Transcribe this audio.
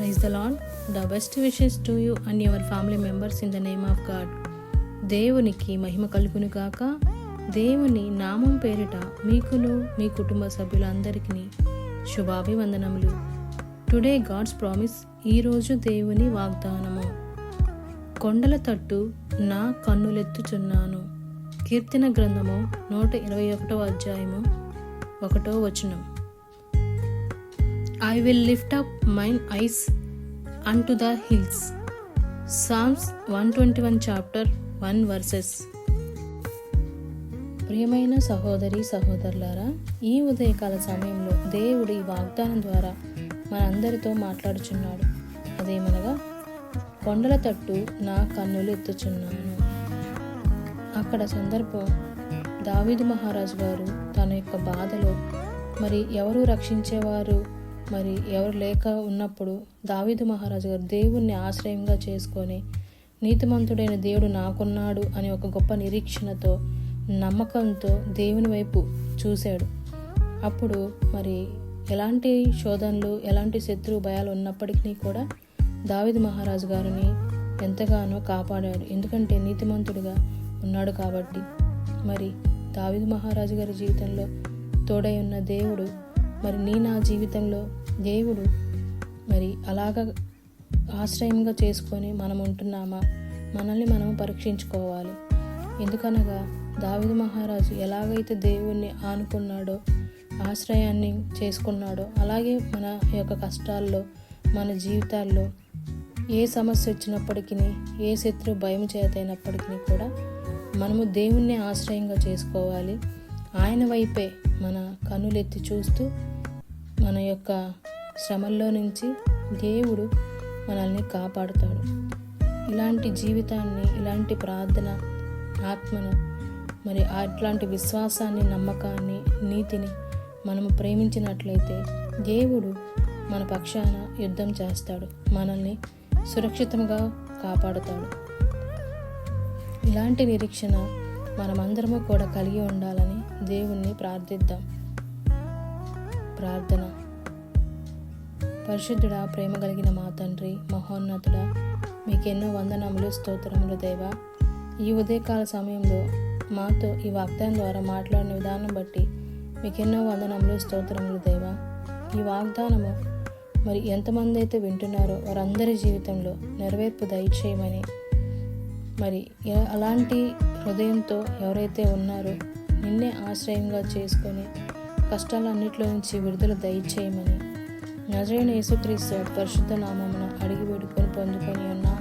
Praise the Lord. The best wishes to you and your family members in the name of God. దేవునికి మహిమ కలుగును గాక. దేవుని నామం పేరిట మీకును మీ కుటుంబ సభ్యులందరికీ శుభాభివందనములు. Today God's promise. ఈరోజు దేవుని వాగ్దానము. కొండల తట్టు నా కన్నులెత్తుచున్నాను. కీర్తన గ్రంథము 121 అధ్యాయము 1వ వచనం. I will lift up mine eyes unto the hills. Psalms 121 chapter 1 verses. ప్రియమైన సహోదరి సహోదరులారా, ఈ ఉదయకాల సమయంలో దేవుడు ఈ వాగ్దానం ద్వారా మనందరితో మాట్లాడుచున్నాడు. అదేమనగా, కొండల తట్టు నా కన్నులు ఎత్తుచున్నాను. అక్కడ సందర్భం, దావీదు మహారాజు గారు తన యొక్క బాధలో మరి ఎవరు రక్షించేవారు మరి ఎవరు లేక ఉన్నప్పుడు దావీదు మహారాజు గారు దేవుణ్ణి ఆశ్రయంగా చేసుకొని నీతిమంతుడైన దేవుడు నాకున్నాడు అని ఒక గొప్ప నిరీక్షణతో నమ్మకంతో దేవుని వైపు చూశాడు. అప్పుడు మరి ఎలాంటి శోధనలు ఎలాంటి శత్రు భయాలు ఉన్నప్పటికీ కూడా దావీదు మహారాజు గారిని ఎంతగానో కాపాడాడు. ఎందుకంటే నీతిమంతుడిగా ఉన్నాడు కాబట్టి. మరి దావీదు మహారాజు గారి జీవితంలో తోడై ఉన్న దేవుడు మరి నా జీవితంలో దేవుడు మరి అలాగ ఆశ్రయంగా చేసుకొని మనం ఉంటున్నామా, మనల్ని మనం పరీక్షించుకోవాలి. ఎందుకనగా దావీదు మహారాజు ఎలాగైతే దేవుణ్ణి ఆనుకున్నాడో, ఆశ్రయాన్ని చేసుకున్నాడో, అలాగే మన యొక్క కష్టాల్లో మన జీవితాల్లో ఏ సమస్య వచ్చినప్పటికీ, ఏ శత్రు భయం చేతైనప్పటికీ కూడా మనము దేవుణ్ణి ఆశ్రయంగా చేసుకోవాలి. ఆయన వైపే మన కన్నులెత్తి చూస్తూ మన యొక్క శ్రమల్లో నుంచి దేవుడు మనల్ని కాపాడుతాడు. ఇలాంటి జీవితాన్ని, ఇలాంటి ప్రార్థన ఆత్మను మరి అట్లాంటి విశ్వాసాన్ని, నమ్మకాన్ని, నీతిని మనము ప్రేమించినట్లయితే దేవుడు మన పక్షాన యుద్ధం చేస్తాడు, మనల్ని సురక్షితంగా కాపాడుతాడు. ఇలాంటి నిరీక్షణ మనమందరము కూడా కలిగి ఉండాలని దేవుణ్ణి ప్రార్థిద్దాం. ప్రార్థన. పరిశుద్ధుడా, ప్రేమ కలిగిన మా తండ్రి, మహోన్నతుడా, మీకెన్నో వందనములు, స్తోత్రములు దేవా. ఈ ఉదయకాల సమయంలో మాతో ఈ వాగ్దానం ద్వారా మాట్లాడిన విధానం బట్టి మీకెన్నో వందనములు, స్తోత్రములు దేవా. ఈ వాగ్దానము మరి ఎంతమంది అయితే వింటున్నారో వారందరి జీవితంలో నెరవేర్పు దయచేయమని, మరి అలాంటి హృదయంతో ఎవరైతే ఉన్నారో నిన్నే ఆశ్రయంగా చేసుకొని కష్టాలన్నిటిలో నుంచి విడుదల దయచేయమని నజరేయుడైన యేసుక్రీస్తు పరిశుద్ధ నామమున అడిగి వేడుకొని పొందుకొని ఉన్నాము.